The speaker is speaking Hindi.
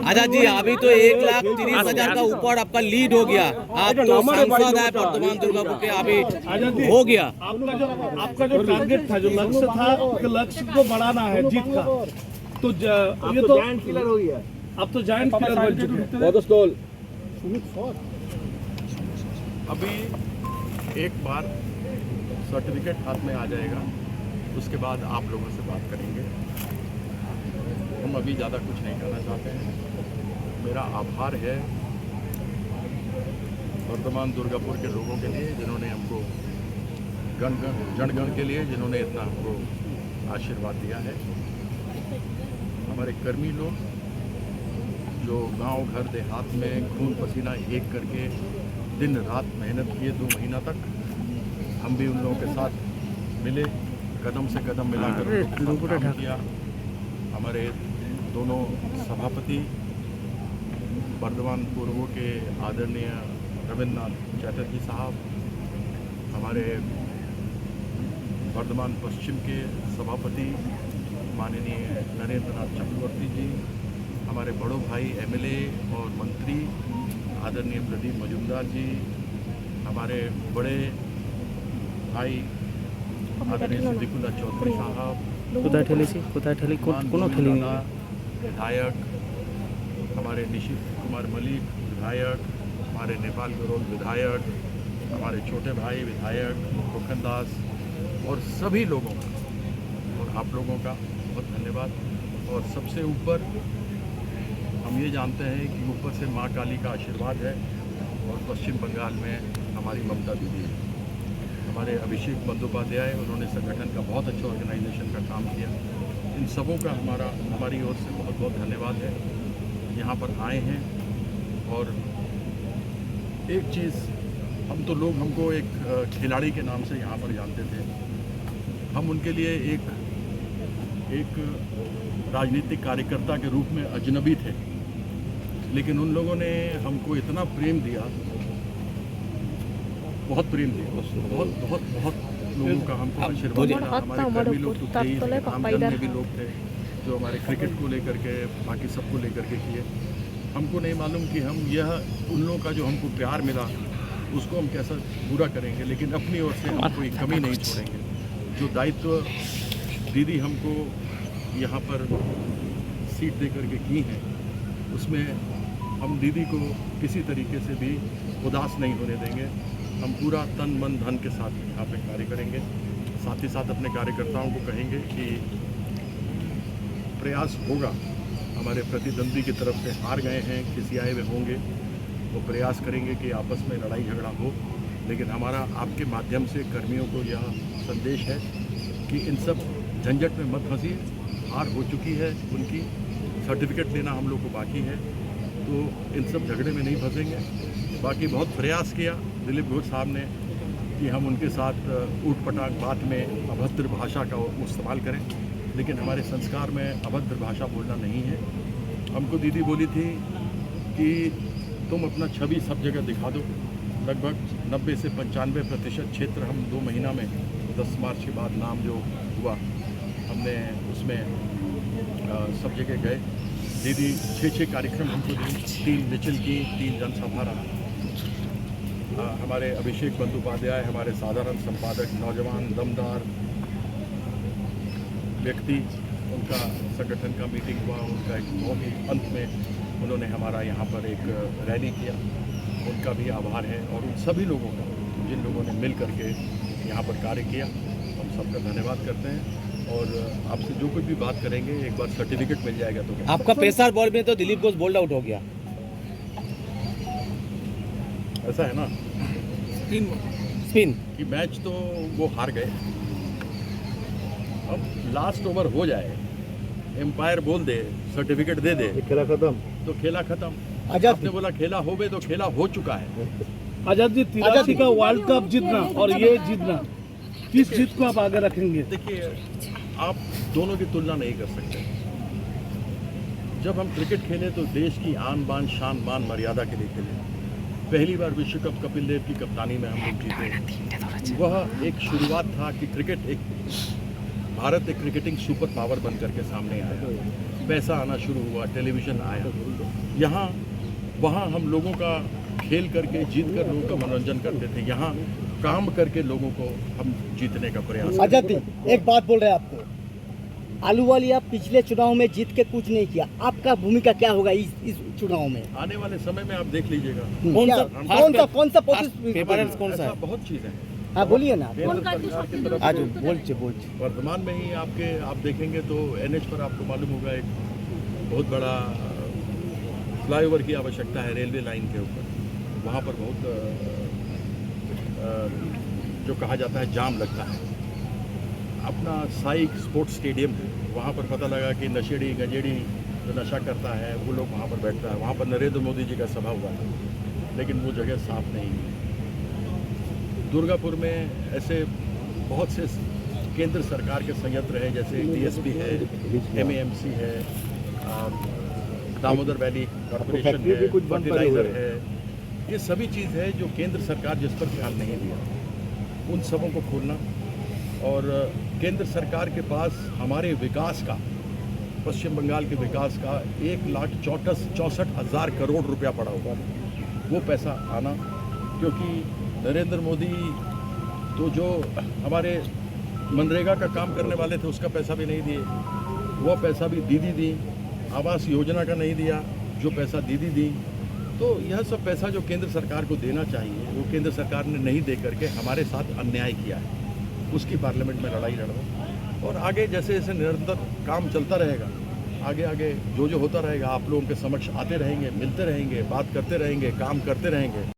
आजाद जी, अभी तो 1,30,000 का ऊपर आपका लीड हो गया। आप तो सांसद है वर्धमान दुर्गापुर के, अभी हो गया। आपका जो टारगेट था, जो लक्ष्य था, लक्ष्य को बढ़ाना है जीत का, तो ये तो जायंट किलर हो गया। अब तो जायंट किलर बन चुके हैं। अभी एक बार सर्टिफिकेट हाथ में आ जाएगा, उसके बाद आप लोगों से बात करेंगे। हम अभी ज़्यादा कुछ नहीं कहना चाहते हैं। मेरा आभार है वर्धमान दुर्गापुर के लोगों के लिए, जिन्होंने हमको जनगण के लिए जिन्होंने इतना हमको आशीर्वाद दिया है। हमारे कर्मी लोग जो गांव घर देहात में खून पसीना एक करके दिन रात मेहनत किए 2 महीना तक, हम भी उन लोगों के साथ मिले, कदम से कदम मिलाकर काम किया। हमारे दोनों सभापति वर्धमान पूर्व के आदरणीय रविन्द्रनाथ चैटर्जी साहब, हमारे वर्धमान पश्चिम के सभापति माननीय नरेंद्रनाथ चक्रवर्ती जी, हमारे बड़ों भाई एमएलए और मंत्री आदरणीय प्रदीप मजूमदार जी, हमारे बड़े भाई आदरणीय सिद्दीकुल्ला चौधरी साहब, विधायक हमारे निशित कुमार मलिक विधायक, हमारे नेपाल गरोल विधायक, हमारे छोटे भाई विधायक खोखन दास, और सभी लोगों का और आप लोगों का बहुत धन्यवाद। और सबसे ऊपर हम ये जानते हैं कि ऊपर से माँ काली का आशीर्वाद है, और पश्चिम बंगाल में हमारी ममता दीदी है, हमारे अभिषेक बंदोपाध्याय, उन्होंने संगठन का बहुत अच्छा ऑर्गेनाइजेशन का काम किया। इन सबों का हमारी ओर से बहुत बहुत धन्यवाद है। यहाँ पर आए हैं, और एक चीज़, हम तो लोग हमको एक खिलाड़ी के नाम से यहाँ पर जानते थे। हम उनके लिए एक राजनीतिक कार्यकर्ता के रूप में अजनबी थे, लेकिन उन लोगों ने हमको इतना प्रेम दिया, बहुत प्रेम दिया, बहुत बहुत बहुत लोगों का हमको आशीर्वाद मिला। हमारे कर्मी लोग तो थे ही, आमजन में भी लोग थे जो हमारे क्रिकेट को लेकर के, बाकी सबको लेकर के किए। हमको नहीं मालूम कि हम यह उन लोगों का जो हमको प्यार मिला उसको हम कैसा पूरा करेंगे, लेकिन अपनी ओर से हम कोई कमी नहीं छोड़ेंगे। जो दायित्व दीदी हमको यहाँ पर सीट दे करके की हैं, उसमें हम दीदी को किसी तरीके से भी उदास नहीं होने देंगे। हम पूरा तन मन धन के साथ यहाँ पे कार्य करेंगे। साथ ही साथ अपने कार्यकर्ताओं को कहेंगे कि प्रयास होगा, हमारे प्रतिद्वंदी की तरफ से हार गए हैं, खिसियाए हुए होंगे, वो प्रयास करेंगे कि आपस में लड़ाई झगड़ा हो, लेकिन हमारा आपके माध्यम से कर्मियों को यह संदेश है कि इन सब झंझट में मत फंसिए। हार हो चुकी है उनकी, सर्टिफिकेट लेना हम लोग को बाकी है, तो इन सब झगड़े में नहीं फंसेंगे। बाकी बहुत प्रयास किया दिलीप घोष साहब ने कि हम उनके साथ ऊट पटांग बात में अभद्र भाषा का इस्तेमाल करें, लेकिन हमारे संस्कार में अभद्र भाषा बोलना नहीं है। हमको दीदी बोली थी कि तुम अपना छवि सब जगह दिखा दो। लगभग 90 से 95% क्षेत्र हम 2 महीना में 10 मार्च के बाद नाम जो हुआ हमने उसमें सब जगह गए। दीदी 6 कार्यक्रम हमको दी, 3 मिचिल की, 3 जनसभा रहा। हमारे अभिषेक बंदोपाध्याय, हमारे साधारण संपादक, नौजवान दमदार व्यक्ति, उनका संगठन का मीटिंग हुआ, उनका एक बहुत ही अंत में उन्होंने हमारा यहाँ पर एक रैली किया, उनका भी आभार है। और उन सभी लोगों का जिन लोगों ने मिल करके यहाँ पर कार्य किया, हम सबका धन्यवाद करते हैं। और आपसे जो कुछ भी बात करेंगे, एक बार सर्टिफिकेट मिल जाएगा तो आपका पेसर बॉल में तो दिलीप घोष बोल्ड आउट हो गया, ऐसा है ना, स्पिन कि मैच तो वो हार गए। अब लास्ट ओवर हो जाए, एम्पायर बोल दे, सर्टिफिकेट दे दे, खेला खत्म, तो खेला खत्म। आपने बोला खेला हो गए, तो खेला हो चुका है। आजाद जी, 83 का वर्ल्ड कप जीतना और ये जीतना, किस जीत को आप आगे रखेंगे? देखिए, आप दोनों की तुलना नहीं कर सकते। जब हम क्रिकेट खेले तो देश की आन बान शान मान मर्यादा के लिए खेले। पहली बार विश्व कप कपिल देव की कप्तानी में हम लोग जीते। वह एक शुरुआत था कि क्रिकेट एक भारत एक क्रिकेटिंग सुपर पावर बन करके सामने आया, पैसा आना शुरू हुआ, टेलीविज़न आया, यहाँ वहाँ हम लोगों का खेल करके जीत कर लोगों का मनोरंजन करते थे, यहाँ काम करके लोगों को हम जीतने का प्रयास। आजादी एक बात बोल रहे हैं आपको, आलूवालिया पिछले चुनाव में जीत के कुछ नहीं किया, आपका भूमिका क्या होगा इस चुनाव में? आने वाले समय में आप देख लीजिएगा, कौन सा प्रेफरेंस कौन सा ऐसा है? बहुत चीज़ है। हाँ बोलिए ना। केंद्र सरकार की तरफ आज से बोल वर्तमान में ही आप देखेंगे तो NH पर आपको मालूम होगा एक बहुत बड़ा फ्लाईओवर की आवश्यकता है रेलवे लाइन के ऊपर, वहाँ पर बहुत जो कहा जाता है जाम लगता है। अपना साई स्पोर्ट्स स्टेडियम है, वहाँ पर पता लगा कि नशेड़ी गंजेड़ी जो नशा करता है वो लोग वहाँ पर बैठता है, वहाँ पर नरेंद्र मोदी जी का सभा हुआ है, लेकिन वो जगह साफ नहीं है। दुर्गापुर में ऐसे बहुत से केंद्र सरकार के संयंत्र हैं, जैसे DSP है, MAMC है, दामोदर वैली कॉर्पोरेशन है, फर्टिलाइजर है, ये सभी चीज़ है जो केंद्र सरकार जिस पर ध्यान नहीं दिया, उन सबों को खोलना। और केंद्र सरकार के पास हमारे विकास का, पश्चिम बंगाल के विकास का 1,64,000 करोड़ रुपया पड़ा हुआ, वो पैसा आना, क्योंकि नरेंद्र मोदी तो जो हमारे मनरेगा का काम करने वाले थे उसका पैसा भी नहीं दिए, वो पैसा भी दीदी दी, आवास योजना का नहीं दिया जो पैसा दीदी दी। तो यह सब पैसा जो केंद्र सरकार को देना चाहिए वो केंद्र सरकार ने नहीं दे करके हमारे साथ अन्याय किया है, उसकी पार्लियामेंट में लड़ाई लड़ो। और आगे जैसे जैसे निरंतर काम चलता रहेगा, आगे आगे जो होता रहेगा आप लोगों के समक्ष आते रहेंगे, मिलते रहेंगे, बात करते रहेंगे, काम करते रहेंगे।